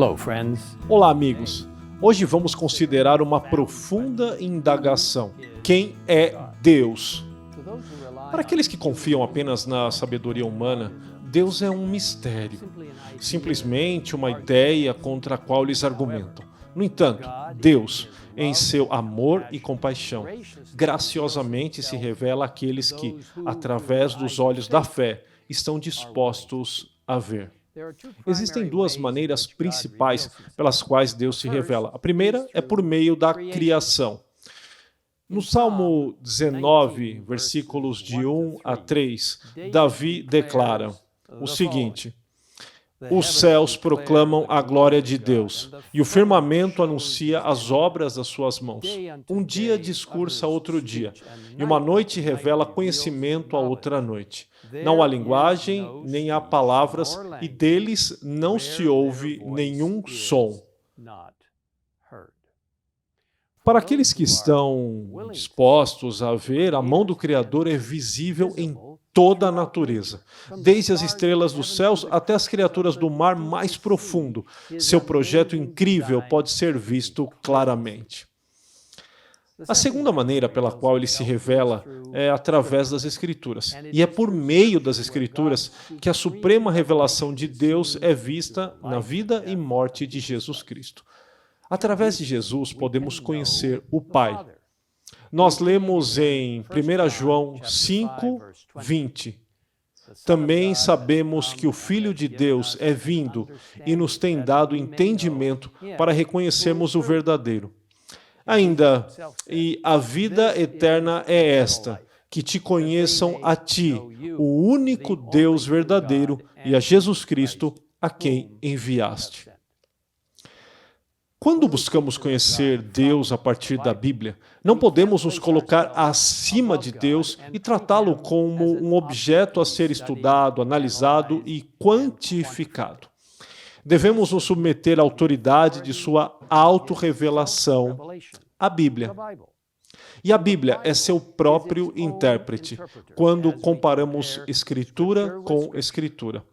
Hello, friends. Olá, amigos. Hoje vamos considerar uma profunda indagação. Quem é Deus? Para aqueles que confiam apenas na sabedoria humana, Deus é um mistério, simplesmente uma ideia contra a qual eles argumentam. No entanto, Deus, em seu amor e compaixão, graciosamente se revela àqueles que, através dos olhos da fé, estão dispostos a ver. Existem duas maneiras principais pelas quais Deus se revela. A primeira é por meio da criação. No Salmo 19, versículos de 1 a 3, Davi declara o seguinte: os céus proclamam a glória de Deus, e o firmamento anuncia as obras das suas mãos. Um dia discursa a outro dia, e uma noite revela conhecimento a outra noite. Não há linguagem, nem há palavras, e deles não se ouve nenhum som. Para aqueles que estão dispostos a ver, a mão do Criador é visível em toda a natureza, desde as estrelas dos céus até as criaturas do mar mais profundo. Seu projeto incrível pode ser visto claramente. A segunda maneira pela qual ele se revela é através das Escrituras. E é por meio das Escrituras que a suprema revelação de Deus é vista na vida e morte de Jesus Cristo. Através de Jesus podemos conhecer o Pai. Nós lemos em 1 João 5, 20. Também sabemos que o Filho de Deus é vindo e nos tem dado entendimento para reconhecermos o verdadeiro. Ainda, e a vida eterna é esta, que te conheçam a ti, o único Deus verdadeiro, e a Jesus Cristo, a quem enviaste. Quando buscamos conhecer Deus a partir da Bíblia, não podemos nos colocar acima de Deus e tratá-lo como um objeto a ser estudado, analisado e quantificado. Devemos nos submeter à autoridade de sua autorrevelação, a Bíblia. E a Bíblia é seu próprio intérprete, quando comparamos Escritura com Escritura.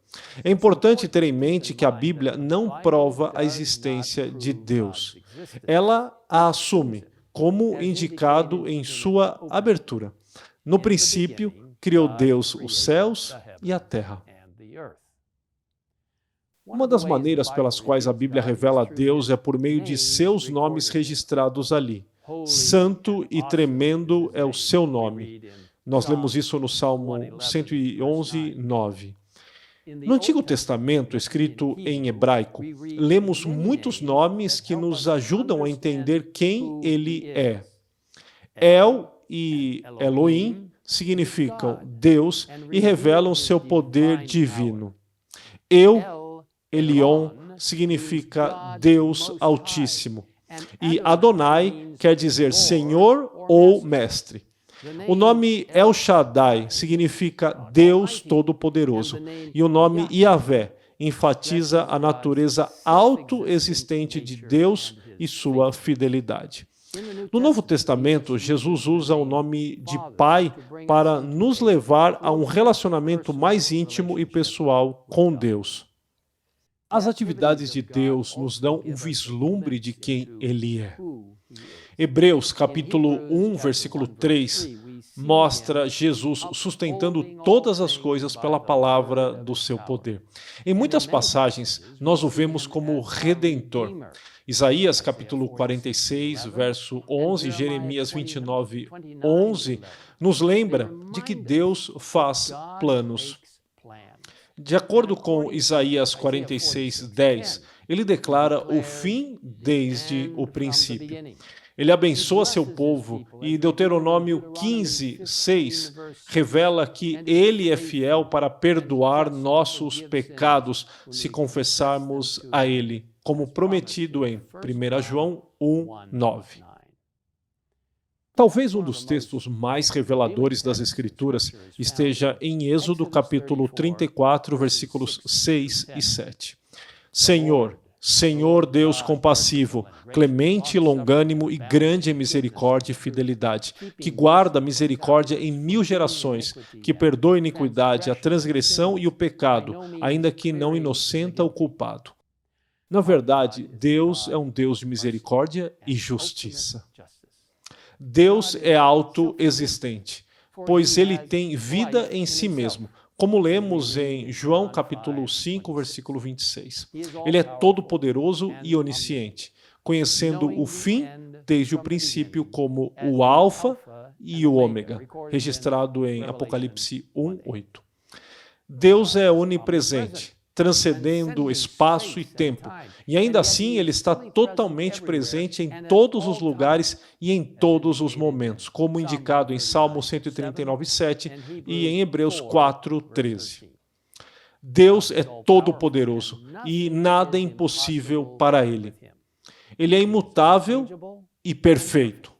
É importante ter em mente que a Bíblia não prova a existência de Deus. Ela a assume, como indicado em sua abertura. No princípio, criou Deus os céus e a terra. Uma das maneiras pelas quais a Bíblia revela a Deus é por meio de seus nomes registrados ali. Santo e tremendo é o seu nome. Nós lemos isso no Salmo 111, 9. No Antigo Testamento, escrito em hebraico, lemos muitos nomes que nos ajudam a entender quem ele é. El e Elohim significam Deus e revelam seu poder divino. Elion, significa Deus Altíssimo. E Adonai quer dizer Senhor ou Mestre. O nome El Shaddai significa Deus Todo-Poderoso. E o nome Yahvé enfatiza a natureza autoexistente de Deus e sua fidelidade. No Novo Testamento, Jesus usa o nome de Pai para nos levar a um relacionamento mais íntimo e pessoal com Deus. As atividades de Deus nos dão um vislumbre de quem Ele é. Hebreus, capítulo 1, versículo 3, mostra Jesus sustentando todas as coisas pela palavra do seu poder. Em muitas passagens, nós o vemos como Redentor. Isaías, capítulo 46, verso 11, Jeremias 29, 11, nos lembra de que Deus faz planos. De acordo com Isaías 46, 10, ele declara o fim desde o princípio. Ele abençoa seu povo e Deuteronômio 15, 6 revela que ele é fiel para perdoar nossos pecados se confessarmos a ele, como prometido em 1 João 1, 9. Talvez um dos textos mais reveladores das Escrituras esteja em Êxodo capítulo 34, versículos 6 e 7. Senhor, Senhor Deus compassivo, clemente e longânimo e grande em misericórdia e fidelidade, que guarda a misericórdia em 1000 gerações, que perdoa a iniquidade, a transgressão e o pecado, ainda que não inocenta o culpado. Na verdade, Deus é um Deus de misericórdia e justiça. Deus é autoexistente, pois ele tem vida em si mesmo, como lemos em João capítulo 5, versículo 26. Ele é todo-poderoso e onisciente, conhecendo o fim desde o princípio como o Alfa e o Ômega, registrado em Apocalipse 1:8. Deus é onipresente, transcendendo espaço e tempo, e ainda assim ele está totalmente presente em todos os lugares e em todos os momentos, como indicado em Salmo 139:7 e em Hebreus 4:13. Deus é todo-poderoso e nada é impossível para ele. Ele é imutável e perfeito.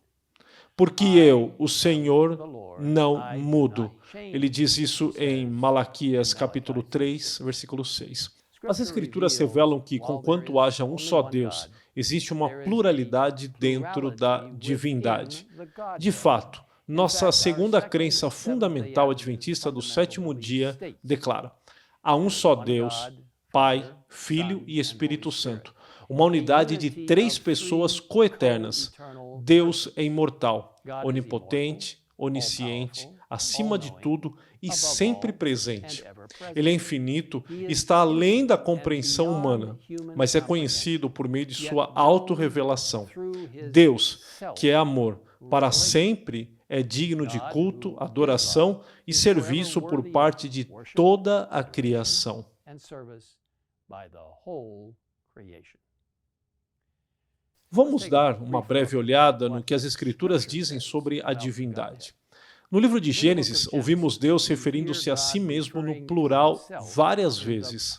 Porque eu, o Senhor, não mudo. Ele diz isso em Malaquias capítulo 3, versículo 6. As Escrituras revelam que, conquanto haja um só Deus, existe uma pluralidade dentro da divindade. De fato, nossa segunda crença fundamental adventista do sétimo dia declara: há um só Deus, Pai, Filho e Espírito Santo. Uma unidade de três pessoas coeternas. Deus é imortal, onipotente, onisciente, acima de tudo e sempre presente. Ele é infinito, está além da compreensão humana, mas é conhecido por meio de sua autorrevelação. Deus, que é amor, para sempre é digno de culto, adoração e serviço por parte de toda a criação. Vamos dar uma breve olhada no que as Escrituras dizem sobre a divindade. No livro de Gênesis, ouvimos Deus referindo-se a si mesmo no plural várias vezes.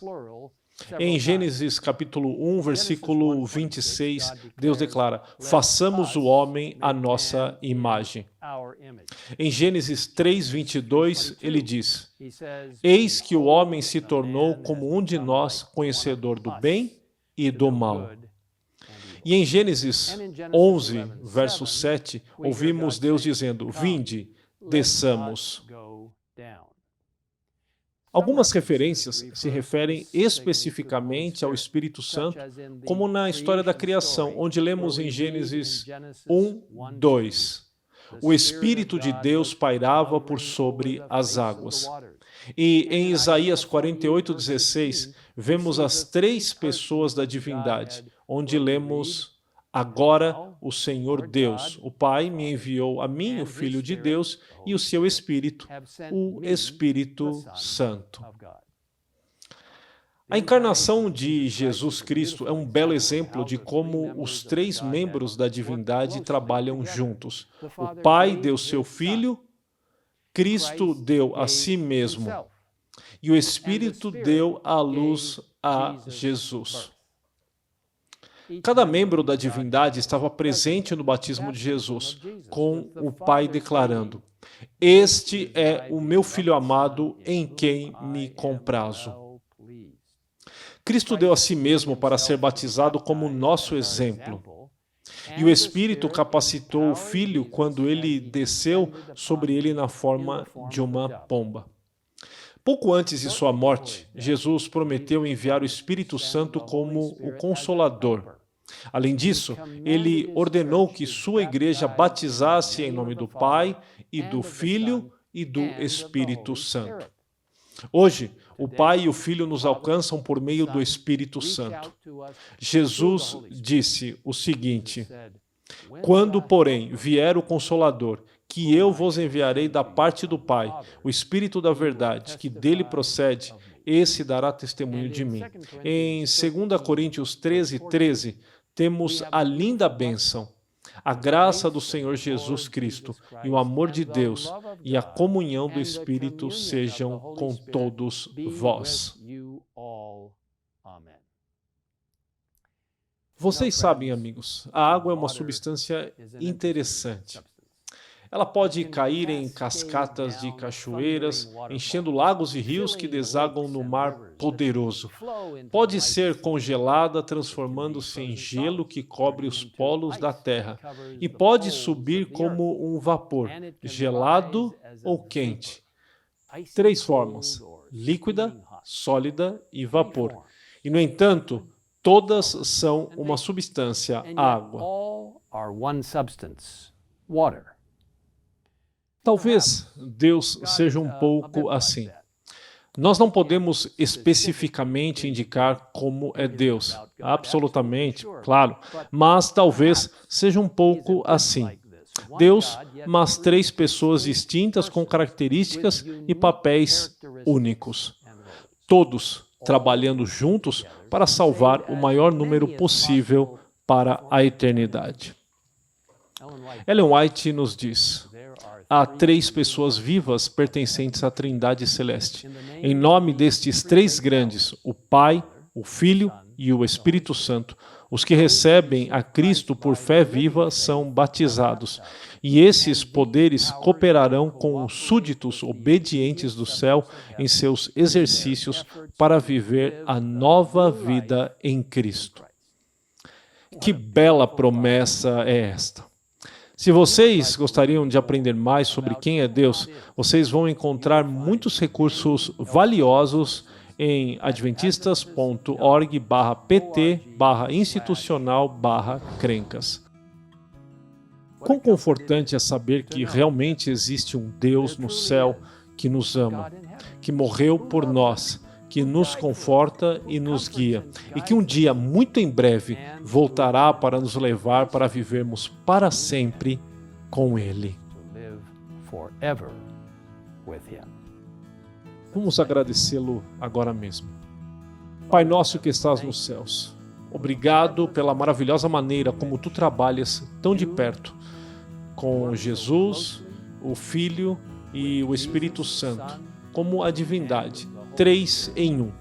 Em Gênesis capítulo 1, versículo 26, Deus declara: façamos o homem à nossa imagem. Em Gênesis 3, 22, ele diz: eis que o homem se tornou como um de nós, conhecedor do bem e do mal. E em Gênesis 11, verso 7, ouvimos Deus dizendo: vinde, desçamos. Algumas referências se referem especificamente ao Espírito Santo, como na história da criação, onde lemos em Gênesis 1, 2. O Espírito de Deus pairava por sobre as águas. E em Isaías 48, 16, vemos as três pessoas da divindade, onde lemos: agora o Senhor Deus, o Pai, me enviou a mim, o Filho de Deus, e o seu Espírito, o Espírito Santo. A encarnação de Jesus Cristo é um belo exemplo de como os três membros da divindade trabalham juntos. O Pai deu seu Filho, Cristo deu a si mesmo, e o Espírito deu a luz a Jesus. Cada membro da divindade estava presente no batismo de Jesus, com o Pai declarando: este é o meu Filho amado, em quem me comprazo. Cristo deu a si mesmo para ser batizado como nosso exemplo. E o Espírito capacitou o Filho quando ele desceu sobre ele na forma de uma pomba. Pouco antes de sua morte, Jesus prometeu enviar o Espírito Santo como o Consolador. Além disso, ele ordenou que sua igreja batizasse em nome do Pai e do Filho e do Espírito Santo. Hoje, o Pai e o Filho nos alcançam por meio do Espírito Santo. Jesus disse o seguinte: quando, porém, vier o Consolador, que eu vos enviarei da parte do Pai, o Espírito da verdade, que dele procede, esse dará testemunho de mim. Em 2 Coríntios 13, 13, temos a linda bênção: a graça do Senhor Jesus Cristo e o amor de Deus e a comunhão do Espírito sejam com todos vós. Vocês sabem, amigos, a água é uma substância interessante. Ela pode cair em cascatas de cachoeiras, enchendo lagos e rios que desagam no mar poderoso. Pode ser congelada, transformando-se em gelo que cobre os polos da terra. E pode subir como um vapor, gelado ou quente. Três formas: líquida, sólida e vapor. E, no entanto, todas são uma substância, água. Talvez Deus seja um pouco assim. Nós não podemos especificamente indicar como é Deus, absolutamente, claro, mas talvez seja um pouco assim. Deus, mas três pessoas distintas com características e papéis únicos. Todos trabalhando juntos para salvar o maior número possível para a eternidade. Ellen White nos diz: há três pessoas vivas pertencentes à Trindade Celeste. Em nome destes três grandes, o Pai, o Filho e o Espírito Santo, os que recebem a Cristo por fé viva são batizados. E esses poderes cooperarão com os súditos obedientes do céu em seus exercícios para viver a nova vida em Cristo. Que bela promessa é esta! Se vocês gostariam de aprender mais sobre quem é Deus, vocês vão encontrar muitos recursos valiosos em adventistas.org/pt/institucional/crencas. Quão confortante é saber que realmente existe um Deus no céu que nos ama, que morreu por nós, que nos conforta e nos guia, e que um dia, muito em breve, voltará para nos levar para vivermos para sempre com Ele. Vamos agradecê-lo agora mesmo. Pai nosso que estás nos céus, obrigado pela maravilhosa maneira como Tu trabalhas tão de perto com Jesus, o Filho e o Espírito Santo, como a divindade, três em um.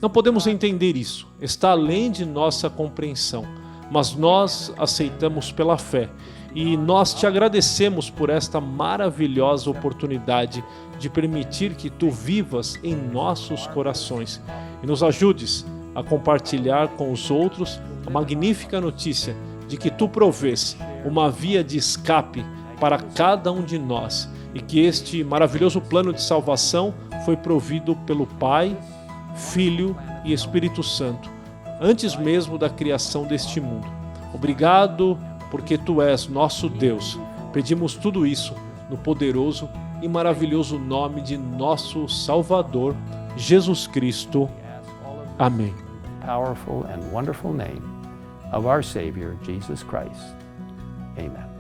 Não podemos entender isso, está além de nossa compreensão, mas nós aceitamos pela fé e nós te agradecemos por esta maravilhosa oportunidade de permitir que Tu vivas em nossos corações e nos ajudes a compartilhar com os outros a magnífica notícia de que Tu provês uma via de escape para cada um de nós e que este maravilhoso plano de salvação foi provido pelo Pai, Filho e Espírito Santo, antes mesmo da criação deste mundo. Obrigado porque Tu és nosso Deus. Pedimos tudo isso no poderoso e maravilhoso nome de nosso Salvador, Jesus Cristo. Amém. Powerful and wonderful name of our Savior, Jesus Christ. Amen.